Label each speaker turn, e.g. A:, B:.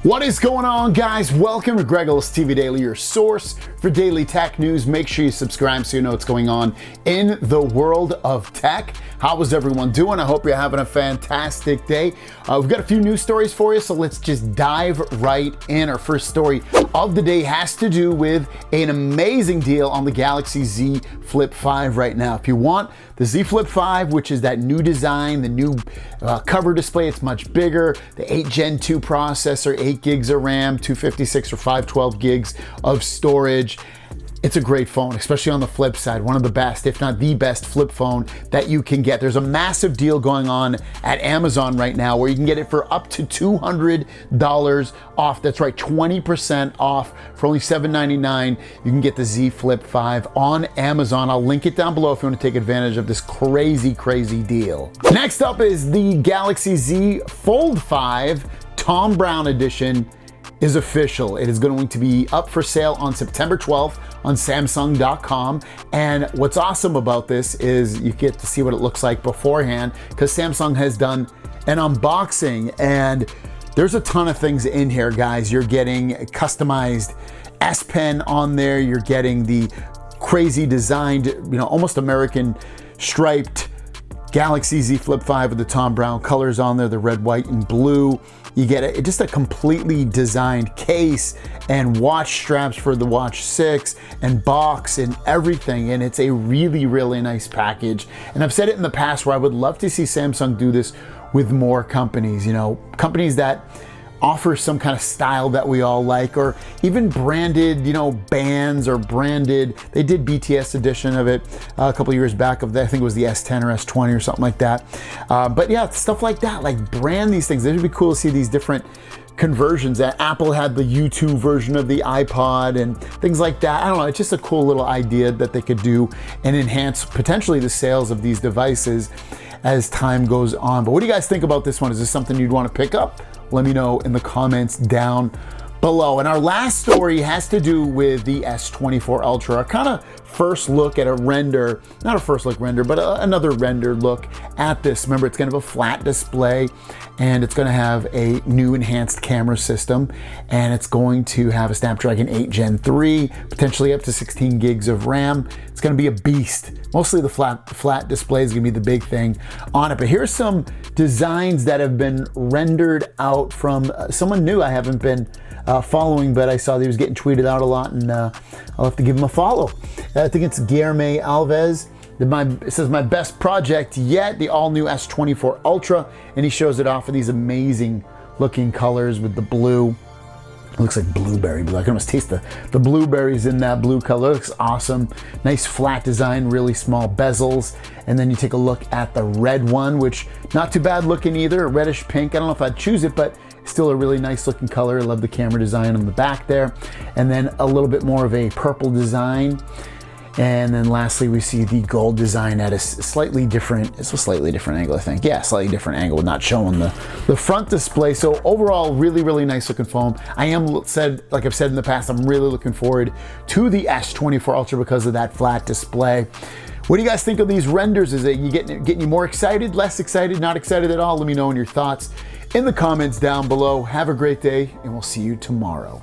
A: What is going on, guys? Welcome to Greggles TV Daily, your source for daily tech news. Make sure you subscribe so you know what's going on in the world of tech. How is everyone doing? I hope you're having a fantastic day. We've got a few news stories for you, so let's just dive right in. Our first story of the day has to do with an amazing deal on the Galaxy Z Flip 5 right now. If you want the Z Flip 5, which is that new design, the new cover display, it's much bigger, the 8 Gen 2 processor, 8 gigs of RAM, 256 or 512 gigs of storage. It's a great phone, especially on the flip side. One of the best, if not the best flip phone that you can get. There's a massive deal going on at Amazon right now where you can get it for up to $200 off. That's right, 20% off for only $799. You can get the Z Flip 5 on Amazon. I'll link it down below if you want to take advantage of this crazy deal. Next up is the Galaxy Z Fold5 Thom Browne edition is official. It is going to be up for sale on September 12th on Samsung.com. And what's awesome about this is you get to see what it looks like beforehand, because Samsung has done an unboxing and there's a ton of things in here, guys. You're getting a customized S Pen on there. You're getting the crazy designed, almost American striped Galaxy Z Flip 5 with the Thom Browne colors on there, the red, white, and blue. You get just a completely designed case and watch straps for the Watch 6 and box and everything. And it's a really nice package. And I've said it in the past where I would love to see Samsung do this with more companies, companies that offer some kind of style that we all like, or even branded, bands or branded. They did BTS edition of it a couple years back of, I think it was the S10 or S20 or something like that. But yeah, stuff like that, like brand these things. It would be cool to see these different conversions. That Apple had the U2 version of the iPod and things like that. I don't know, it's just a cool little idea that they could do and enhance potentially the sales of these devices as time goes on. But what do you guys think about this one? Is this something you'd want to pick up? Let me know in the comments down below. And our last story has to do with the S24 Ultra. Our kind of first look at a render, not a first look render, but another render look at this. Remember, it's going to have a flat display and it's going to have a new enhanced camera system, and it's going to have a Snapdragon 8 Gen 3, potentially up to 16 gigs of RAM. It's going to be a beast. Mostly the flat display is going to be the big thing on it. But here's some designs that have been rendered out from someone new I haven't been following, but I saw that he was getting tweeted out a lot, and I'll have to give him a follow. I think it's Guilherme Alves. It says, my best project yet, the all-new S24 Ultra, and he shows it off with these amazing looking colors with the blue. It looks like blueberry blue. I can almost taste the blueberries in that blue color. It looks awesome. Nice flat design, really small bezels. And then you take a look at the red one, which not too bad looking either, a reddish pink. I don't know if I'd choose it, but still a really nice looking color. I love the camera design on the back there. And then a little bit more of a purple design. And then lastly, we see the gold design at a slightly different angle, I think. Yeah, slightly different angle, not showing the front display. So overall, really nice looking phone. Like I've said in the past, I'm really looking forward to the S24 Ultra because of that flat display. What do you guys think of these renders? Is it getting you more excited, less excited, not excited at all? Let me know in your thoughts in the comments down below. Have a great day, and we'll see you tomorrow.